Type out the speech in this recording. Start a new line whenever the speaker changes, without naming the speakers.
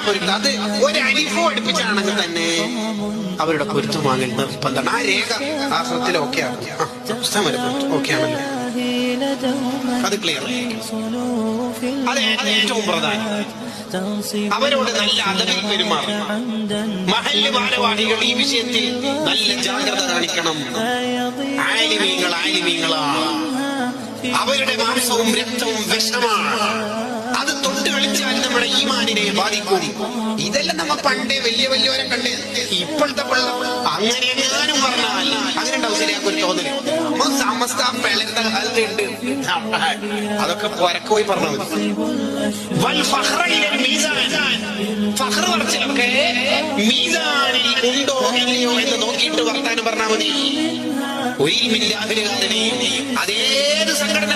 പൊരുത്തം, അത് ഒരു അരിഫോ അടുപ്പിച്ചാണെങ്കിൽ തന്നെ അവരുടെ പൊരുത്തം വാങ്ങൽ നിർബന്ധമാണ്. ആ രേഖ ആശ്രത്തിൽ ഓക്കെ ആണ്, ഓക്കെ ആണല്ലോ, അത് ക്ലിയർ. അത് ഏറ്റവും പ്രധാനം. അവരോട് നല്ല അതവിൽ പെരുമാറും. മഹല്ല് ഭാരവാഹികൾ ഈ വിഷയത്തിൽ നല്ല ജാഗ്രത കാണിക്കണം. ആലിമീങ്ങളാണ്. അവരുടെ മാംസവും രക്തവും വിഷമാണ്. അത് തൊട്ട് കളിച്ചാൽ നമ്മുടെ ഈമാനിനെ ബാധിക്കും. ഇതെല്ലാം നമ്മ പണ്ടേ വലിയവരെ കണ്ട് ഇപ്പോഴത്തെ അങ്ങനെ എങ്ങാനും പറഞ്ഞാൽ അങ്ങനെ ഉണ്ടാവും. ശരിയാക്കൊരു തോന്നല് സമസ്ത പിളരുന്ന കാലത്തുണ്ട്. അതൊക്കെ പുരക്ക് പോയി പറഞ്ഞാൽ മതി. ഫഖ്ർ പറച്ചിലൊക്കെ മീസാനിൽ ഉണ്ടോ ഇല്ലയോ എന്ന് നോക്കിയിട്ട് വർത്താനം പറഞ്ഞാൽ മതി. ഒരിമില്ലാതിന് അതേത് സംഘടന